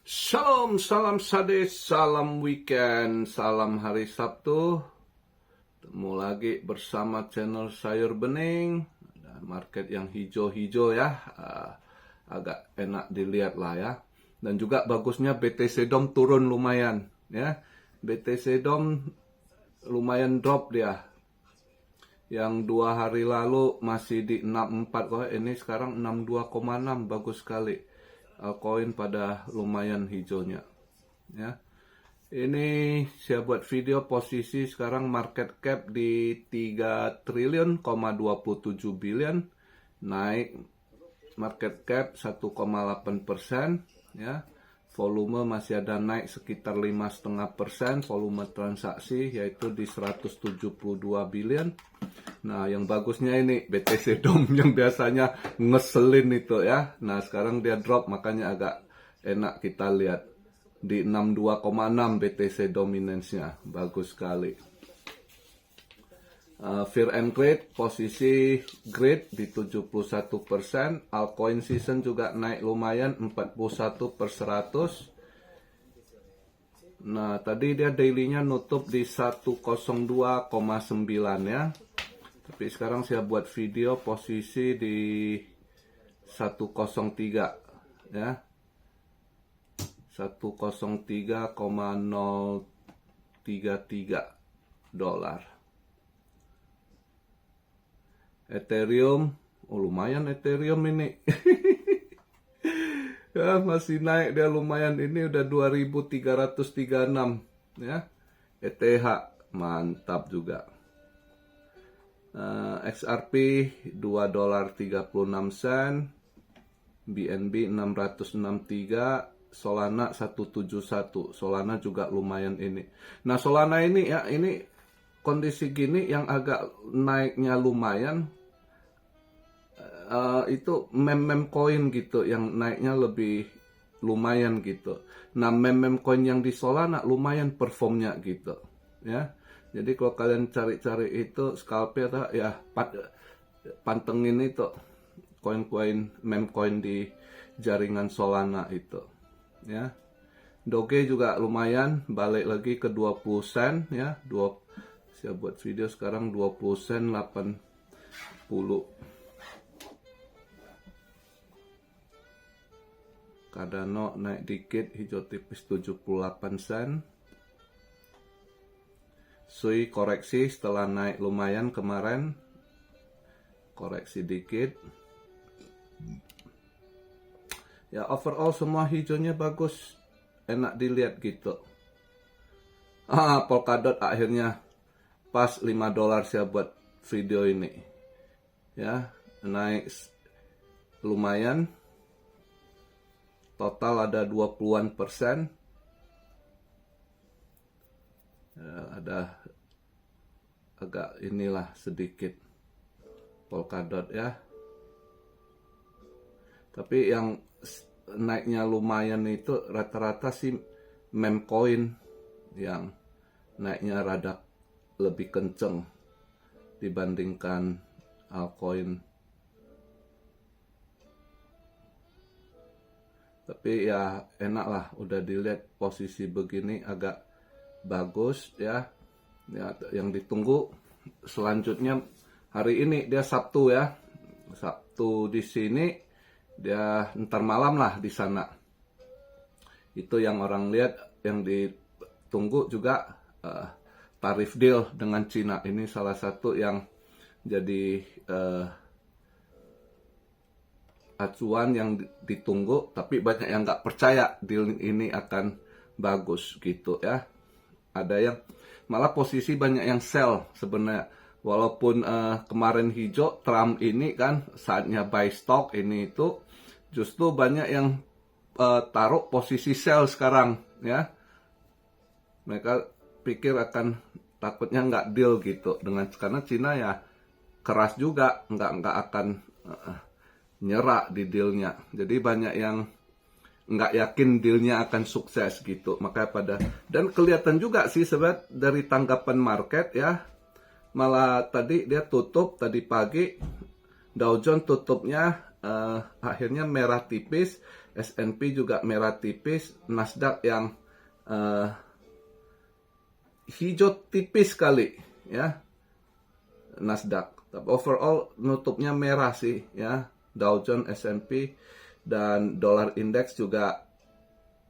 Shalom, salam sade, salam weekend, salam hari Sabtu. Ketemu lagi bersama channel Sayur Bening. Ada market yang hijau-hijau ya, agak enak dilihat lah ya. Dan juga bagusnya BTC DOM turun lumayan ya. BTC DOM lumayan drop dia. Yang 2 hari lalu masih di 64 kok, ini sekarang 62,6, bagus sekali. Altcoin pada lumayan hijaunya ya. Ini saya buat video posisi sekarang market cap di 3 triliun, 27 billion, naik market cap 1,8% ya. Volume masih ada naik sekitar 5,5%, volume transaksi yaitu di 172 billion. Nah, yang bagusnya ini BTC DOM yang biasanya ngeselin itu ya. Nah, sekarang dia drop, makanya agak enak kita lihat. Di 62,6 BTC dominance-nya. Bagus sekali. Fear and Greed, posisi Greed di 71%. Altcoin Season juga naik lumayan, 41/100. Nah, tadi dia daily-nya nutup di 102,9 ya. Tapi sekarang saya buat video posisi di 103 ya. 103,033 dolar. Ethereum, lumayan Ethereum ini. Ya, masih naik dia lumayan, ini udah 2336 ya. ETH mantap juga. XRP $2.36, BNB 663, Solana 171. Solana juga lumayan ini. Nah, Solana ini ya, ini kondisi gini yang agak naiknya lumayan, itu meme coin gitu yang naiknya lebih lumayan gitu. Nah, meme coin yang di Solana lumayan performnya gitu ya. Jadi kalau kalian cari-cari itu scalper ya, pantengin itu koin-koin meme coin di jaringan Solana itu ya. Doge juga lumayan, balik lagi ke 20 sen ya. Saya buat video sekarang 20 sen 80. Cardano naik dikit, hijau tipis 78 sen. Sui koreksi setelah naik lumayan kemarin, koreksi dikit. Ya, overall semua hijaunya bagus, enak dilihat gitu. Polkadot akhirnya pas $5 saya buat video ini ya, naik lumayan. Total ada 20-an%. Ada agak inilah sedikit Polkadot ya. Tapi yang naiknya lumayan itu rata-rata sih meme coin yang naiknya rada lebih kenceng dibandingkan altcoin. Tapi ya enak lah, udah dilihat posisi begini agak bagus ya. Ya, yang ditunggu selanjutnya hari ini dia Sabtu ya. Sabtu di sini, dia ntar malam lah di sana. Itu yang orang lihat, yang ditunggu juga tarif deal dengan Cina. Ini salah satu yang jadi acuan yang ditunggu, tapi banyak yang nggak percaya deal ini akan bagus gitu ya. Ada yang malah posisi banyak yang sell sebenarnya. Walaupun kemarin hijau, Trump ini kan saatnya buy stock ini itu, justru banyak yang taruh posisi sell sekarang ya. Mereka pikir akan takutnya nggak deal gitu dengan, karena Cina ya keras juga, nggak akan nyerah di dealnya. Jadi banyak yang nggak yakin dealnya akan sukses gitu. Makanya dan kelihatan juga sih sebenarnya dari tanggapan market ya. Malah tadi dia tutup tadi pagi, Dow Jones tutupnya akhirnya merah tipis, S&P juga merah tipis, Nasdaq yang hijau tipis sekali ya, Nasdaq. Tapi overall nutupnya merah sih ya, Dow Jones, S&P, dan dolar indeks juga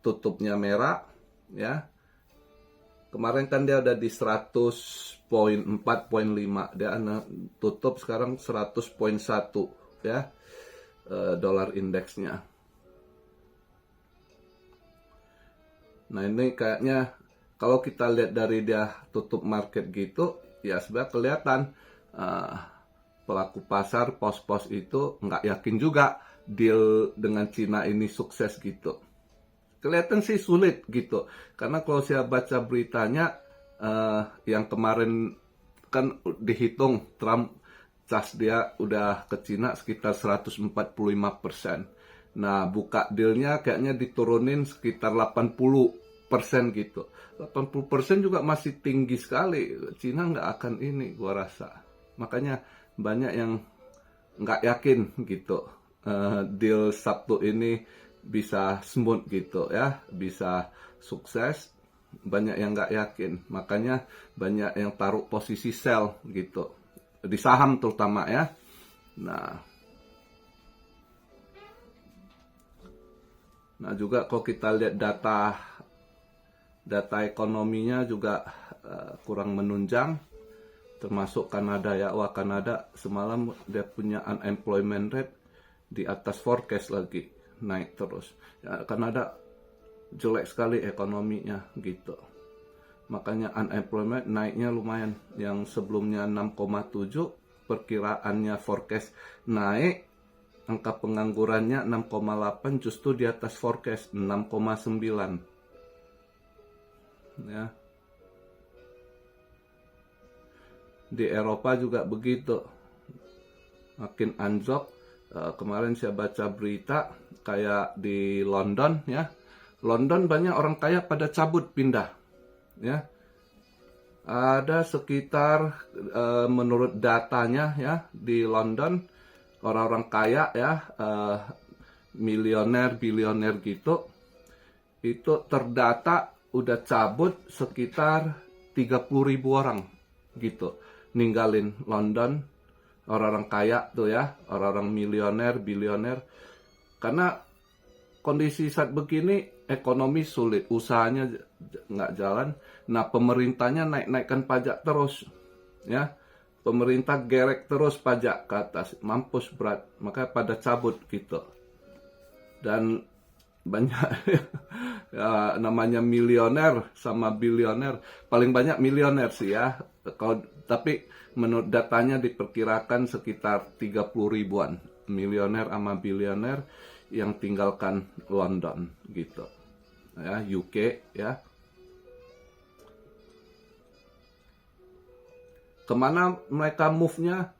tutupnya merah ya. Kemarin kan dia udah di 100.4.5, dia tutup sekarang 100.1 ya, dolar indeksnya. Nah ini kayaknya kalau kita lihat dari dia tutup market gitu, ya sebenarnya kelihatan pelaku pasar pos-pos itu nggak yakin juga deal dengan Cina ini sukses gitu. Kelihatan sih sulit gitu, karena kalau saya baca beritanya yang kemarin kan dihitung Trump cas dia udah ke Cina sekitar 145%. Nah buka dealnya kayaknya diturunin sekitar 80% gitu. 80% juga masih tinggi sekali. Cina nggak akan ini gua rasa. Makanya banyak yang nggak yakin gitu deal Sabtu ini bisa smooth gitu ya, bisa sukses. Banyak yang nggak yakin, makanya banyak yang taruh posisi sell gitu di saham terutama ya. Nah juga kalau kita lihat data ekonominya juga kurang menunjang, termasuk Kanada ya. Wah, Kanada semalam dia punya unemployment rate di atas forecast lagi, naik terus ya. Kanada jelek sekali ekonominya gitu, makanya unemployment naiknya lumayan. Yang sebelumnya 6,7, perkiraannya forecast naik, angka penganggurannya 6,8, justru di atas forecast 6,9 ya. Di Eropa juga begitu, makin anjlok. Kemarin saya baca berita kayak di London ya. London banyak orang kaya pada cabut pindah ya. Ada sekitar menurut datanya ya, di London orang-orang kaya ya, milioner, bilioner gitu, itu terdata udah cabut sekitar 30.000 orang gitu, ninggalin London. Orang-orang kaya tuh ya, orang-orang milioner, bilioner. Karena kondisi saat begini, ekonomi sulit, usahanya nggak jalan. Nah, pemerintahnya naik-naikkan pajak terus ya. Pemerintah gerek terus pajak ke atas, mampus berat, maka pada cabut gitu. Dan banyak ya, namanya milioner sama bilioner, paling banyak milioner sih ya. Tapi menurut datanya diperkirakan sekitar 30 ribuan milioner sama bilioner yang tinggalkan London gitu ya, UK ya. Kemana mereka move-nya?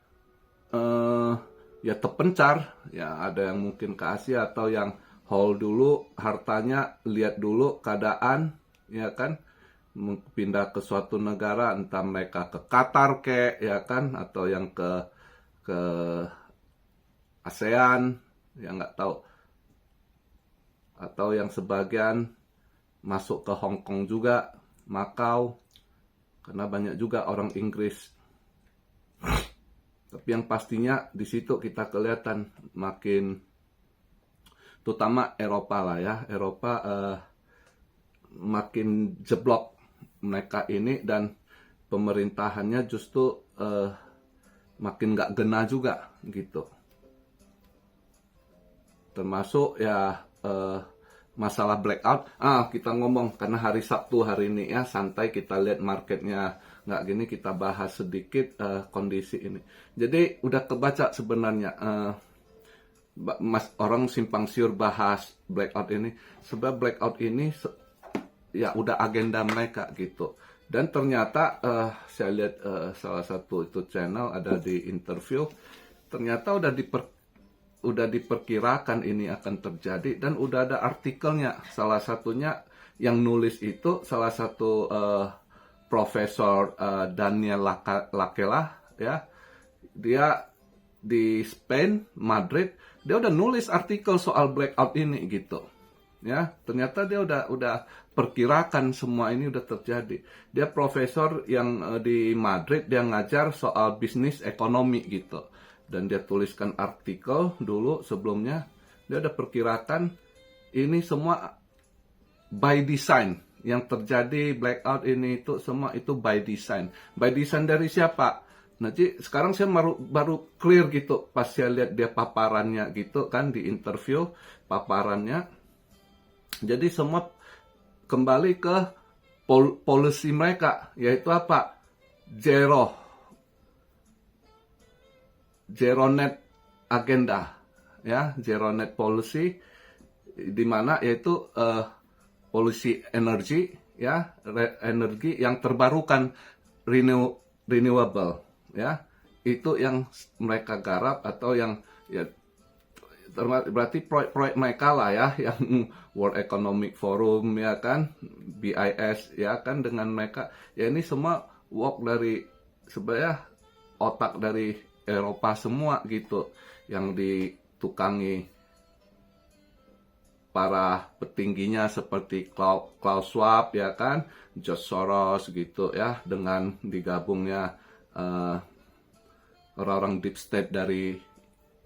Ya terpencar ya, ada yang mungkin ke Asia atau yang hold dulu hartanya, lihat dulu keadaan ya kan, pindah ke suatu negara, entah mereka ke Qatar kek ya kan, atau yang ke ASEAN ya nggak tahu, atau yang sebagian masuk ke Hong Kong juga, Macau, karena banyak juga orang Inggris. Tapi yang pastinya di situ kita kelihatan makin, terutama Eropa lah ya, Eropa makin jeblok mereka ini, dan pemerintahannya justru makin nggak gena juga gitu. Termasuk ya masalah blackout. Kita ngomong karena hari Sabtu hari ini ya, santai kita lihat marketnya nggak gini, kita bahas sedikit kondisi ini. Jadi udah kebaca sebenarnya, orang simpang siur bahas blackout ini. Sebab blackout ini ya udah agenda mereka gitu. Dan ternyata saya lihat salah satu itu channel ada di interview, ternyata udah diperkirakan ini akan terjadi, dan udah ada artikelnya. Salah satunya yang nulis itu salah satu Profesor Daniel Lakela ya. Dia di Spain, Madrid, dia udah nulis artikel soal blackout ini gitu. Ya, ternyata dia udah perkirakan semua ini udah terjadi. Dia profesor yang di Madrid, dia ngajar soal bisnis ekonomi gitu. Dan dia tuliskan artikel dulu sebelumnya, dia udah perkirakan ini semua by design. Yang terjadi blackout ini itu semua itu by design. By design dari siapa? Nanti sekarang saya baru clear gitu pas saya lihat dia paparannya gitu kan di interview paparannya. Jadi semua kembali ke policy mereka, yaitu apa? Zero net agenda, ya, zero net policy, di mana yaitu policy energi, ya, energi yang terbarukan, renewable, ya, itu yang mereka garap atau yang ya berarti proyek-proyek mereka lah ya, yang World Economic Forum ya kan, BIS ya kan, dengan mereka ya ini semua work dari sebenarnya otak dari Eropa semua gitu, yang ditukangi para petingginya seperti Klaus Schwab ya kan, George Soros gitu ya, dengan digabungnya orang-orang deep state dari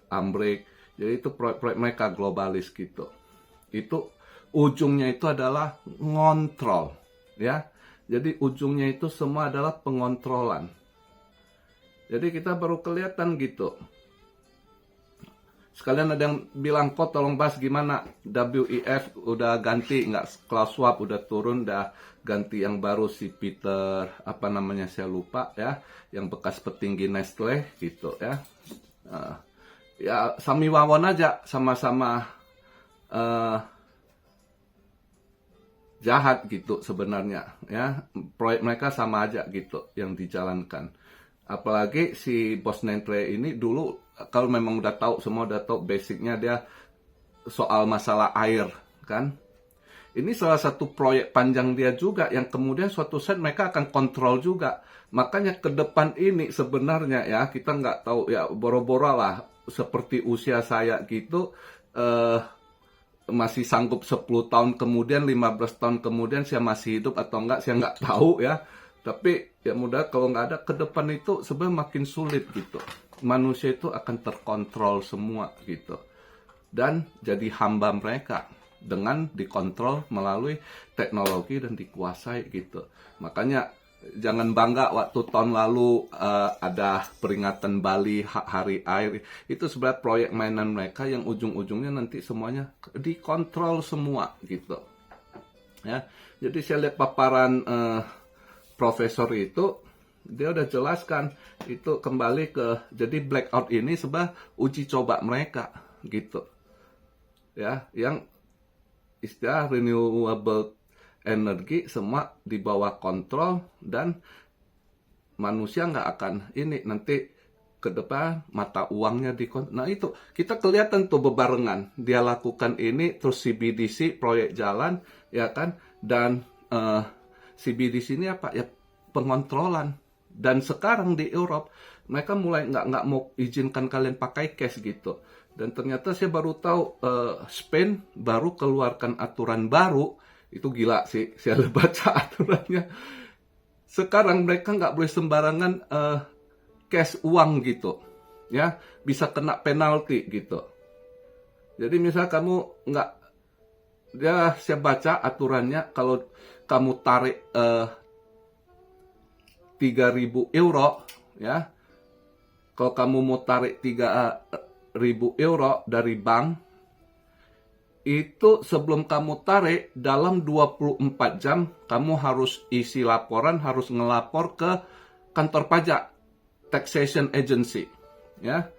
Amerika. Jadi itu proyek-proyek mereka globalis gitu. Itu ujungnya itu adalah ngontrol, ya. Jadi ujungnya itu semua adalah pengontrolan. Jadi kita baru kelihatan gitu. Sekalian ada yang bilang, kok tolong bahas gimana WEF udah ganti, nggak, Klaus Schwab udah turun, udah ganti yang baru si Peter, apa namanya saya lupa ya, yang bekas petinggi Nestle gitu ya. Ya sami wawon aja, sama-sama jahat gitu sebenarnya ya. Proyek mereka sama aja gitu yang dijalankan. Apalagi si bos Nestle ini dulu, kalau memang udah tahu, semua udah tahu basicnya dia soal masalah air kan. Ini salah satu proyek panjang dia juga yang kemudian suatu saat mereka akan kontrol juga. Makanya ke depan ini sebenarnya ya, kita nggak tahu ya, boro-boro lah seperti usia saya gitu, masih sanggup 10 tahun kemudian, 15 tahun kemudian saya masih hidup atau enggak, saya nggak tahu ya. Tapi ya mudah kalau nggak ada, ke depan itu sebenarnya makin sulit gitu. Manusia itu akan terkontrol semua gitu. Dan jadi hamba mereka dengan dikontrol melalui teknologi dan dikuasai gitu. Makanya jangan bangga waktu tahun lalu ada peringatan Bali Hari Air. Itu sebenarnya proyek mainan mereka yang ujung-ujungnya nanti semuanya dikontrol semua gitu. Ya, jadi saya lihat paparan profesor itu, dia udah jelaskan itu kembali ke, jadi blackout ini sebenarnya uji coba mereka gitu. Ya, yang istilah renewable energi semua di bawah kontrol, dan manusia nggak akan ini nanti ke depan mata uangnya nah itu kita kelihatan tuh bebarengan dia lakukan ini, terus CBDC proyek jalan ya kan, dan CBDC ini apa ya, pengontrolan. Dan sekarang di Eropa mereka mulai nggak mau izinkan kalian pakai cash gitu. Dan ternyata saya baru tahu Spain baru keluarkan aturan baru. Itu gila sih, saya baca aturannya. Sekarang mereka nggak boleh sembarangan cash uang gitu, ya, bisa kena penalti gitu. Jadi misal kamu nggak, ya saya baca aturannya, kalau kamu tarik 3.000 euro, ya, kalau kamu mau tarik 3.000 euro dari bank, itu sebelum kamu tarik, dalam 24 jam, kamu harus isi laporan, harus ngelapor ke kantor pajak, taxation agency, ya,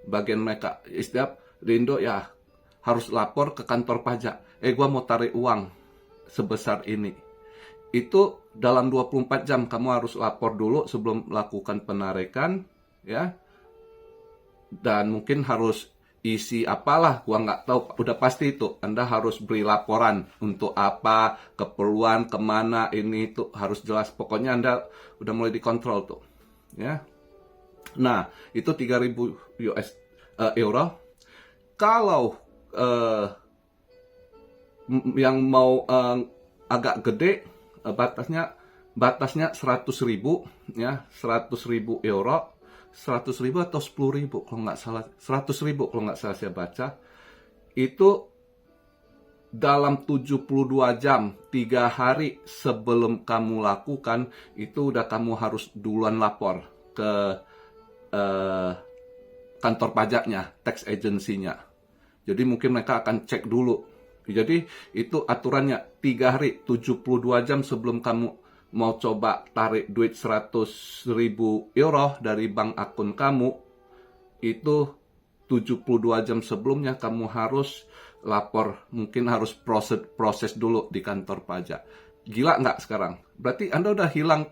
bagian mereka. Setiap Rindo ya harus lapor ke kantor pajak. Gua mau tarik uang sebesar ini. Itu dalam 24 jam kamu harus lapor dulu sebelum melakukan penarikan, ya. Dan mungkin harus isi apalah, gua nggak tahu, udah pasti itu Anda harus beri laporan untuk apa, keperluan, kemana, ini itu harus jelas. Pokoknya Anda udah mulai dikontrol tuh, ya. Nah, itu 3.000 euro. kalau yang mau agak gede, batasnya 100.000 ya, 100.000 euro, 100.000 atau 10.000 kalau nggak salah, 100.000 kalau nggak salah saya baca. Itu dalam 72 jam, 3 hari sebelum kamu lakukan, itu udah kamu harus duluan lapor ke kantor pajaknya, tax agency-nya. Jadi mungkin mereka akan cek dulu. Jadi itu aturannya 3 hari, 72 jam sebelum kamu mau coba tarik duit 100.000 euro dari bank akun kamu, itu 72 jam sebelumnya kamu harus lapor, mungkin harus proses dulu di kantor pajak. Gila nggak sekarang? Berarti Anda udah hilang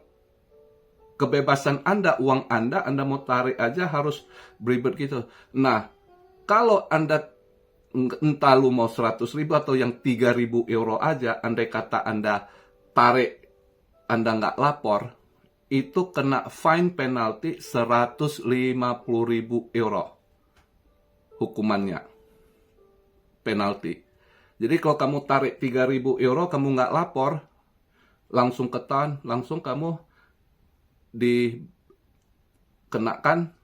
kebebasan Anda, uang Anda mau tarik aja harus beribet gitu. Nah, kalau Anda entah lu mau 100.000 atau yang 3.000 euro aja, andai kata Anda tarik, Anda nggak lapor, itu kena fine penalti 150.000 euro. Hukumannya. Penalti. Jadi kalau kamu tarik 3.000 euro, kamu nggak lapor, langsung ketahuan, langsung kamu dikenakan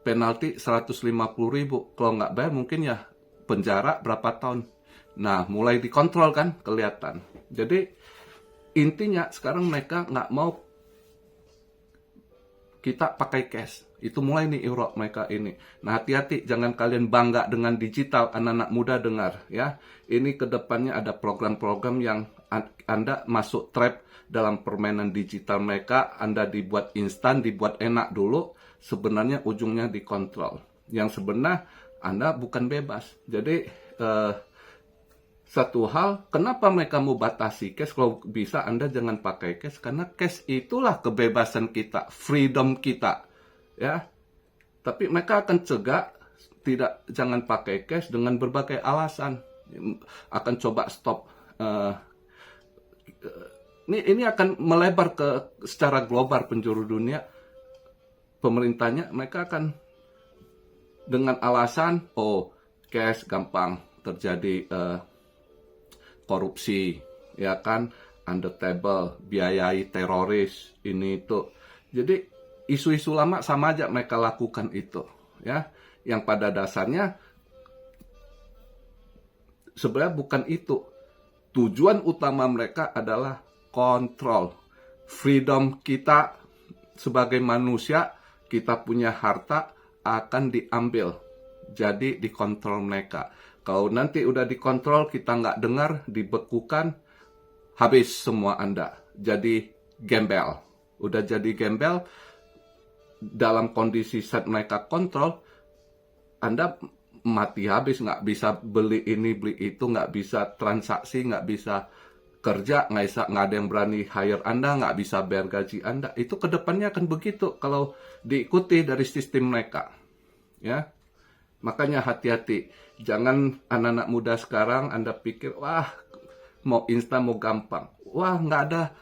penalti 150.000. Kalau nggak bayar mungkin ya penjara berapa tahun. Nah, mulai dikontrol kan, kelihatan. Jadi intinya sekarang mereka nggak mau kita pakai cash. Itu mulai nih Europe mereka ini. Nah, hati-hati, jangan kalian bangga dengan digital, anak-anak muda dengar ya. Ini kedepannya ada program-program yang Anda masuk trap dalam permainan digital mereka. Anda dibuat instan, dibuat enak dulu, sebenarnya ujungnya dikontrol. Yang sebenarnya Anda bukan bebas. Jadi satu hal, kenapa mereka mau batasi cash? Kalau bisa Anda jangan pakai cash, karena cash itulah kebebasan kita, freedom kita, ya. Tapi mereka akan cegah, jangan pakai cash dengan berbagai alasan. Akan coba stop. Ini akan melebar secara global penjuru dunia. Pemerintahnya mereka akan dengan alasan, cash gampang terjadi korupsi, ya kan, under table, biayai teroris, ini itu. Jadi isu-isu lama sama aja mereka lakukan itu, ya. Yang pada dasarnya sebenarnya bukan itu. Tujuan utama mereka adalah kontrol. Freedom kita sebagai manusia, kita punya harta akan diambil. Jadi dikontrol mereka. Kalau nanti udah dikontrol, kita nggak dengar, dibekukan, habis semua Anda. Jadi gembel. Udah jadi gembel, dalam kondisi saat mereka kontrol, Anda mati habis, nggak bisa beli ini, beli itu, nggak bisa transaksi, nggak bisa kerja, nggak ada yang berani hire Anda, nggak bisa bayar gaji Anda. Itu kedepannya akan begitu kalau diikuti dari sistem mereka. Ya, makanya hati-hati. Jangan anak-anak muda sekarang Anda pikir, wah mau instan, mau gampang. Wah nggak ada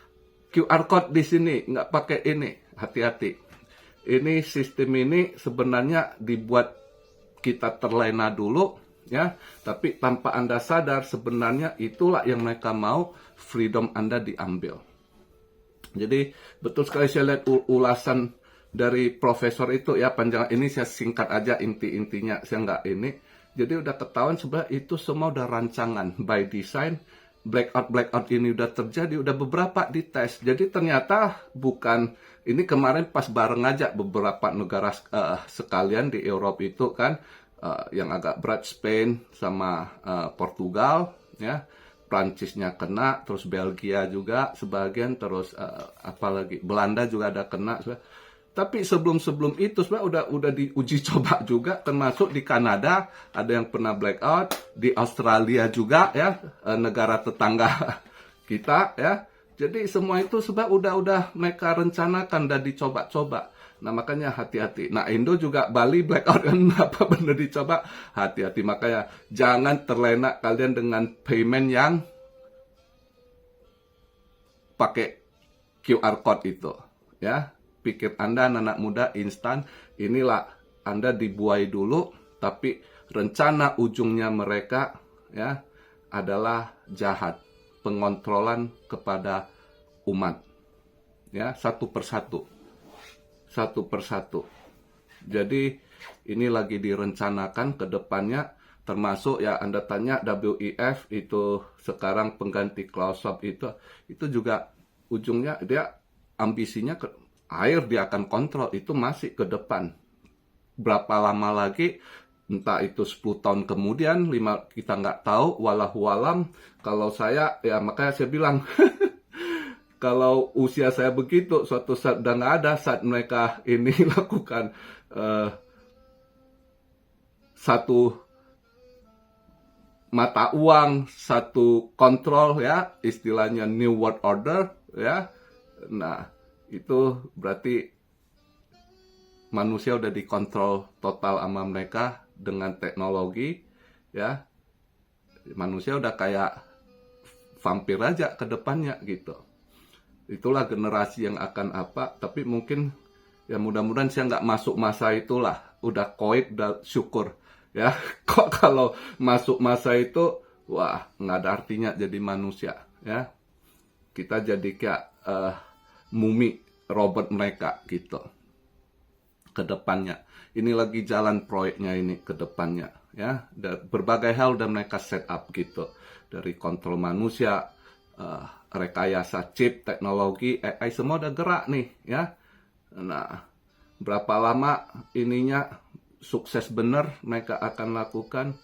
QR code di sini, nggak pakai ini. Hati-hati. Ini sistem ini sebenarnya dibuat kita terlena dulu, ya. Tapi tanpa Anda sadar, sebenarnya itulah yang mereka mau, freedom Anda diambil. Jadi betul sekali saya lihat ulasan dari profesor itu, ya, panjang ini saya singkat aja inti-intinya, saya nggak ini. Jadi udah ketahuan sebenarnya itu semua udah rancangan by design. Blackout ini udah terjadi, udah beberapa dites. Jadi ternyata bukan, ini kemarin pas bareng aja beberapa negara sekalian di Eropa itu kan, yang agak berat, Spain sama Portugal, ya. Prancisnya kena, terus Belgia juga sebagian, terus apalagi Belanda juga ada kena. Tapi sebelum itu sebenarnya udah diuji coba juga, termasuk di Kanada ada yang pernah blackout, di Australia juga, ya, negara tetangga kita, ya. Jadi semua itu sebenarnya udah mereka rencanakan dan dicoba-coba. Nah makanya hati-hati. Nah Indo juga Bali blackout kan apa benar dicoba, hati-hati. Makanya jangan terlena kalian dengan payment yang pakai QR code itu, ya. Pikir Anda anak muda instan, inilah Anda dibuai dulu, tapi rencana ujungnya mereka ya adalah jahat, pengontrolan kepada umat. Ya, satu persatu. Jadi ini lagi direncanakan ke depannya, termasuk ya Anda tanya WEF itu sekarang pengganti Klaus Schwab itu juga ujungnya dia ambisinya air dia akan kontrol, itu masih ke depan. Berapa lama lagi, entah itu 10 tahun kemudian, kita nggak tahu, walahu alam. Kalau saya, ya makanya saya bilang, kalau usia saya begitu, suatu saat udah nggak ada, saat mereka ini lakukan satu mata uang, satu kontrol ya, istilahnya New World Order ya. Nah, itu berarti manusia udah dikontrol total sama mereka dengan teknologi ya. Manusia udah kayak vampir aja ke depannya gitu. Itulah generasi yang akan apa, tapi mungkin ya mudah-mudahan saya nggak masuk masa itulah. Udah koit, udah syukur ya. Kok kalau masuk masa itu, wah nggak ada artinya jadi manusia ya. Kita jadi kayak mumi robot mereka gitu ke depannya. Ini lagi jalan proyeknya ini ke depannya ya. Berbagai hal udah mereka set up gitu. Dari kontrol manusia, rekayasa chip, teknologi, AI semua udah gerak nih ya. Nah, berapa lama ininya sukses bener mereka akan lakukan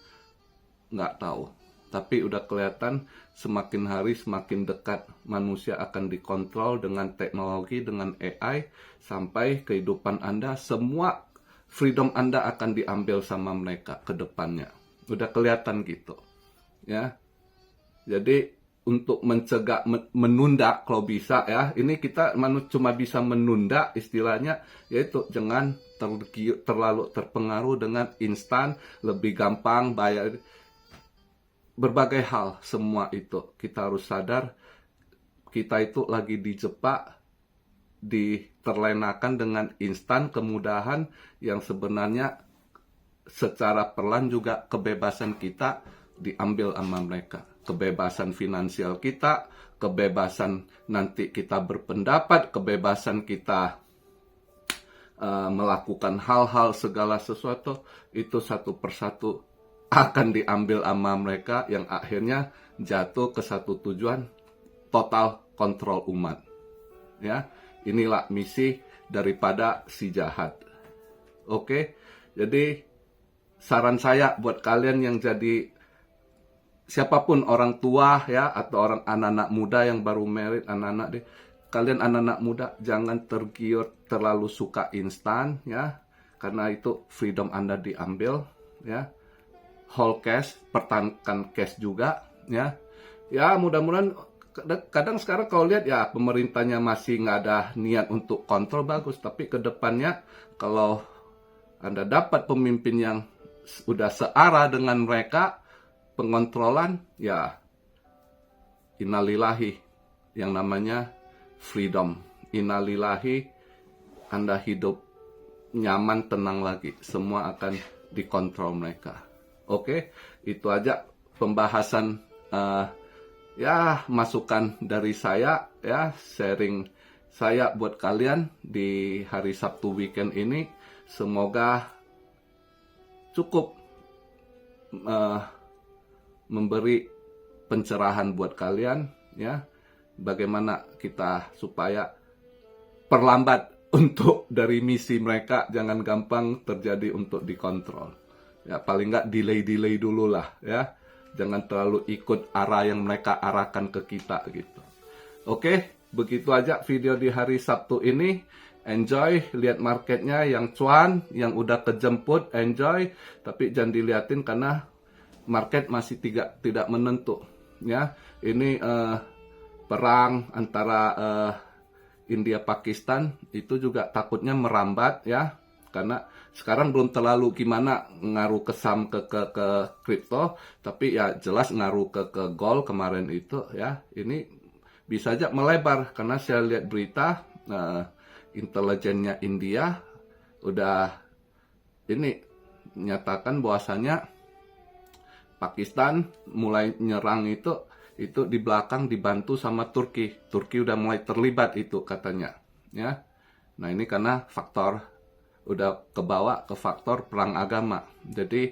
nggak tahu. Tapi udah kelihatan semakin hari semakin dekat manusia akan dikontrol dengan teknologi, dengan AI, sampai kehidupan Anda, semua freedom Anda akan diambil sama mereka ke depannya. Udah kelihatan gitu. Ya. Jadi untuk mencegah, menunda kalau bisa ya, ini kita cuma bisa menunda istilahnya, yaitu jangan terlalu terpengaruh dengan instan, lebih gampang bayar. Berbagai hal, semua itu kita harus sadar kita itu lagi dijebak, terlenakan dengan instan kemudahan yang sebenarnya secara perlahan juga kebebasan kita diambil sama mereka. Kebebasan finansial kita, kebebasan nanti kita berpendapat, kebebasan kita melakukan hal-hal segala sesuatu, itu satu persatu akan diambil sama mereka yang akhirnya jatuh ke satu tujuan, total kontrol umat. Ya, inilah misi daripada si jahat. Oke, jadi saran saya buat kalian yang jadi siapapun orang tua ya atau orang anak-anak muda yang baru married, kalian anak-anak muda jangan tergiur terlalu suka instan ya, karena itu freedom Anda diambil ya. Whole cash, pertahankan cash juga ya. Ya mudah-mudahan, kadang sekarang kalau lihat ya pemerintahnya masih nggak ada niat untuk kontrol, bagus, tapi ke depannya kalau Anda dapat pemimpin yang udah searah dengan mereka, pengontrolan ya innalillahi, yang namanya freedom, innalillahi, Anda hidup nyaman, tenang lagi, semua akan dikontrol mereka. Oke, itu aja pembahasan ya masukan dari saya ya, sharing saya buat kalian di hari Sabtu weekend ini. Semoga cukup memberi pencerahan buat kalian ya, bagaimana kita supaya perlambat untuk dari misi mereka, jangan gampang terjadi untuk dikontrol. Ya paling nggak delay dulu lah ya. Jangan terlalu ikut arah yang mereka arahkan ke kita gitu. Oke, begitu aja video di hari Sabtu ini. Enjoy, lihat marketnya yang cuan, yang udah kejemput, enjoy. Tapi jangan diliatin karena market masih tidak menentu ya. Ini perang antara India Pakistan itu juga takutnya merambat ya. Karena sekarang belum terlalu gimana ngaruh ke saham ke kripto, tapi ya jelas ngaruh ke gold kemarin itu ya. Ini bisa aja melebar karena saya lihat berita intelijennya India udah ini menyatakan bahwasanya Pakistan mulai nyerang itu di belakang dibantu sama Turki. Turki udah mulai terlibat itu katanya, ya. Nah, ini karena faktor udah kebawa ke faktor perang agama. Jadi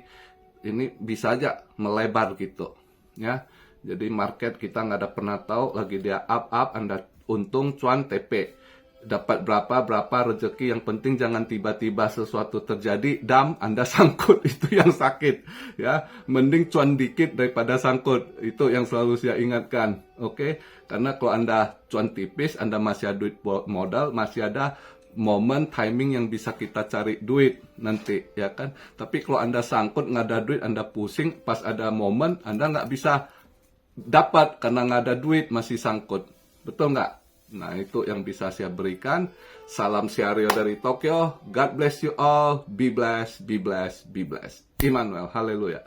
ini bisa aja melebar gitu, ya. Jadi market kita nggak ada pernah tahu, lagi dia up Anda untung cuan TP. Dapat berapa rezeki, yang penting jangan tiba-tiba sesuatu terjadi Anda sangkut, itu yang sakit, ya. Mending cuan dikit daripada sangkut, itu yang selalu saya ingatkan, oke? Karena kalau Anda cuan tipis, Anda masih ada duit modal, masih ada momen timing yang bisa kita cari duit nanti, ya kan? Tapi kalau Anda sangkut nggak ada duit, Anda pusing, pas ada momen Anda nggak bisa dapat karena nggak ada duit, masih sangkut, betul nggak? Nah, itu yang bisa saya berikan. Salam Siario dari Tokyo. God bless you all. Be blessed, be blessed, be blessed. Immanuel, haleluya.